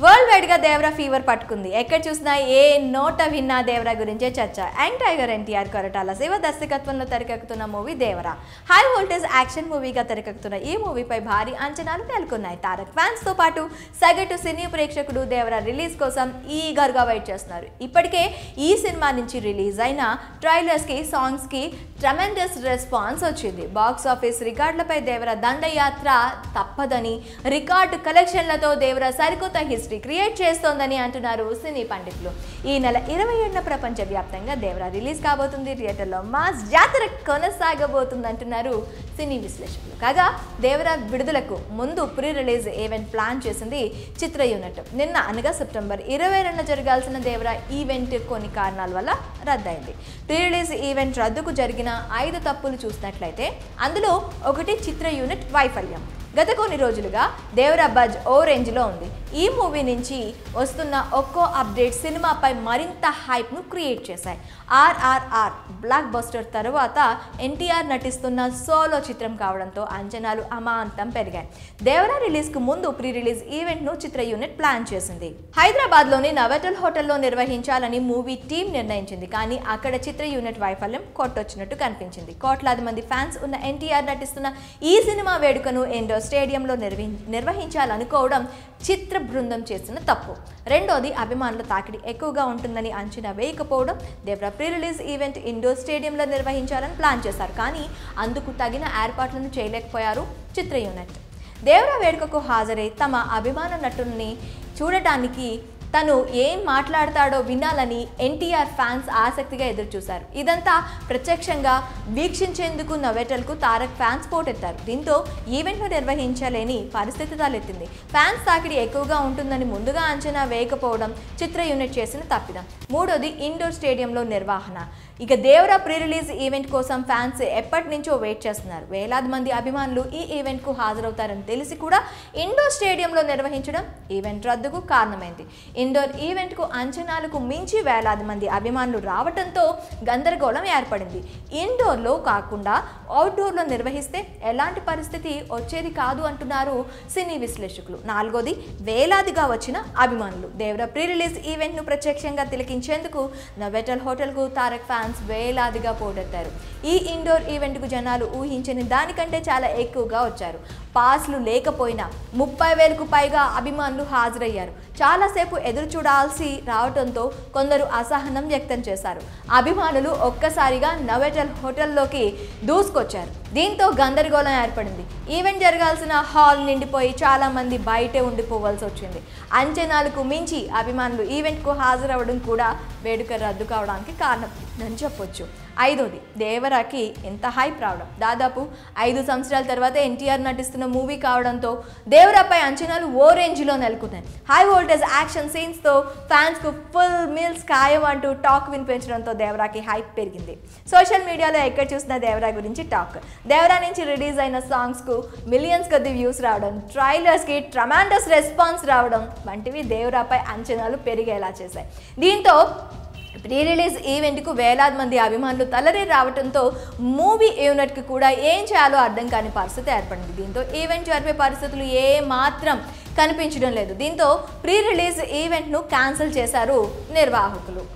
World wide గా Devara fever పట్టుకుంది. ఎక్కడ చూసినా ఏ నోట విన్నా దేవరా గురించే చర్చ. యంగ్ టైగర్ ఎన్టీఆర్ కొరటాల శివ దర్శకత్వంలో తెరకెక్కుతున్న movie Devara high voltage action మూవీగా తెరకెక్కుతున్న ఈ మూవీపై భారీ అంచనాలు నెలకొన్నాయి. తారక్ ఫ్యాన్స్ తో పాటు సగటు సినీ ప్రేక్షకుడు దేవరా రిలీజ్ కోసం ఈగర్గా వెయిట్ చేస్తున్నారు. ఇప్పటికే ఈ సినిమా నుంచి రిలీజ్ అయిన ట్రైలర్స్ కి సాంగ్స్ కి ట్రెమెండస్ రెస్పాన్స్ వచ్చింది. బాక్స్ ఆఫీస్ రికార్డులపై దేవరా దండయాత్ర తప్పదని, రికార్డు కలెక్షన్లతో దేవరా సరికొత్త క్రియేట్ చేస్తోందని అంటున్నారు సినీ పండితులు. ఈ నెల 27న ప్రపంచవ్యాప్తంగా దేవరా రిలీజ్ కాబోతుంది. థియేటర్లో మాస్ జాతర కొనసాగబోతుంది అంటున్నారు సినీ విశ్లేషకులు. కాగా దేవరా విడుదలకు ముందు ప్రీ రిలీజ్ ఈవెంట్ ప్లాన్ చేసింది చిత్ర యూనిట్. నిన్న అనగా సెప్టెంబర్ 22న జరగాల్సిన దేవరా ఈవెంట్ కొన్ని కారణాల వల్ల రద్దయింది. ప్రీ రిలీజ్ ఈవెంట్ రద్దుకు జరిగిన 5 తప్పులు చూసినట్లయితే అందులో ఒకటి చిత్ర యూనిట్ వైఫల్యం. గత కొన్ని రోజులుగా దేవరా బజ్ ఓ రేంజ్లో ఉంది. ఈ మూవీ నుంచి వస్తున్న ఒక్కో అప్డేట్ సినిమాపై మరింత హైప్ను క్రియేట్ చేశాయి. RRR బ్లాక్ బస్టర్ తర్వాత ఎన్టీఆర్ నటిస్తున్న సోలో చిత్రం కావడంతో అంచనాలు అమాంతం పెరిగాయి. దేవరా రిలీజ్కు ముందు ప్రీ రిలీజ్ ఈవెంట్ను చిత్ర యూనిట్ ప్లాన్ చేసింది. హైదరాబాద్లోని నవటల్ హోటల్లో నిర్వహించాలని మూవీ టీం నిర్ణయించింది. కానీ అక్కడ చిత్ర యూనిట్ వైఫల్యం కొట్టొచ్చినట్టు కనిపించింది. కోట్లాది మంది ఫ్యాన్స్ ఉన్న ఎన్టీఆర్ నటిస్తున్న ఈ సినిమా వేడుకను ఇండోర్ స్టేడియంలో నిర్వహించాలనుకోవడం చిత్ర బృందం చేసిన తప్పు. రెండోది, అభిమానుల తాకిడి ఎక్కువగా ఉంటుందని అంచనా వేయకపోవడం. Devara pre release event indoor స్టేడియంలో నిర్వహించాలని ప్లాన్ చేశారు. కానీ అందుకు తగిన ఏర్పాట్లను చేయలేకపోయారు చిత్ర యూనిట్. దేవరా వేడుకకు హాజరై తమ అభిమాన నటుల్ని చూడటానికి తను ఏం మాట్లాడతాడో వినాలని ఎన్టీఆర్ ఫ్యాన్స్ ఆసక్తిగా ఎదురుచూశారు. ఇదంతా ప్రత్యక్షంగా వీక్షించేందుకు నవేటల్కు తారక్ ఫ్యాన్స్ పోటెత్తారు. దీంతో ఈవెంట్ను నిర్వహించలేని పరిస్థితి తలెత్తింది. ఫ్యాన్స్ తాకిడి ఎక్కువగా ఉంటుందని ముందుగా అంచనా వేయకపోవడం చిత్ర యూనిట్ చేసిన తప్పిదం. మూడోది, ఇండోర్ స్టేడియంలో నిర్వహణ. ఇక దేవరా ప్రీ రిలీజ్ ఈవెంట్ కోసం ఫ్యాన్స్ ఎప్పటి నుంచో వెయిట్ చేస్తున్నారు. వేలాది మంది అభిమానులు ఈ ఈవెంట్కు హాజరవుతారని తెలిసి కూడా ఇండోర్ స్టేడియంలో నిర్వహించడం ఈవెంట్ రద్దుకు కారణమైంది. ఇండోర్ ఈవెంట్కు అంచనాలకు మించి వేలాది మంది అభిమానులు రావడంతో గందరగోళం ఏర్పడింది. ఇండోర్లో కాకుండా అవుట్డోర్లో నిర్వహిస్తే ఎలాంటి పరిస్థితి వచ్చేది కాదు అంటున్నారు సినీ విశ్లేషకులు. నాలుగోది, వేలాదిగా వచ్చిన అభిమానులు. దేవరా ప్రీ రిలీజ్ ఈవెంట్ను ప్రత్యక్షంగా తిలకించేందుకు నవేటల్ హోటల్కు తారక్ ఫ్యాన్స్ వేలాదిగా పోటెత్తారు. ఈ ఇండోర్ ఈవెంట్కు జనాలు ఊహించని దానికంటే చాలా ఎక్కువగా వచ్చారు. పాస్లు లేకపోయినా 30,000కు పైగా అభిమానులు హాజరయ్యారు. చాలాసేపు ఎదురు చూడాల్సి రావడంతో కొందరు అసహనం వ్యక్తం చేశారు. అభిమానులు ఒక్కసారిగా నవేటల్ హోటల్లోకి దూసుకొచ్చారు. దీంతో గందరగోళం ఏర్పడింది. ఈవెంట్ జరగాల్సిన హాల్ నిండిపోయి చాలామంది బయటే ఉండిపోవాల్సి వచ్చింది. అంచనాలకు మించి అభిమానులు ఈవెంట్కు హాజరవ్వడం కూడా వేడుక రద్దు కావడానికి కారణం అని చెప్పొచ్చు. ఐదోది, దేవరాకి ఎంత హైప్ రావడం. దాదాపు 5 సంవత్సరాల తర్వాత ఎన్టీఆర్ నటిస్తున్న మూవీ కావడంతో దేవరాపై అంచనాలు ఓ రేంజ్లో నెలకొన్నాయి. హై వోల్టేజ్ యాక్షన్ సీన్స్తో ఫ్యాన్స్కు ఫుల్ మీల్స్ ఖాయం అంటూ టాక్ వినిపించడంతో దేవరాకి హైప్ పెరిగింది. సోషల్ మీడియాలో ఎక్కడ చూసినా దేవరా గురించి టాక్. దేవరా నుంచి రిలీజ్ అయిన సాంగ్స్కు మిలియన్స్ కొద్ది వ్యూస్ రావడం, ట్రైలర్స్కి ట్రమాండస్ రెస్పాన్స్ రావడం వంటివి దేవరాపై అంచనాలు పెరిగేలా చేశాయి. దీంతో ప్రీ రిలీజ్ ఈవెంట్కు వేలాది మంది అభిమానులు తలరి రావడంతో మూవీ యూనిట్కి కూడా ఏం చేయాలో అర్థం కాని పరిస్థితి ఏర్పడింది. దీంతో ఈవెంట్ జరిపే పరిస్థితులు ఏ మాత్రం కనిపించడం లేదు. దీంతో ప్రీ రిలీజ్ ఈవెంట్ను క్యాన్సిల్ చేశారు నిర్వాహకులు.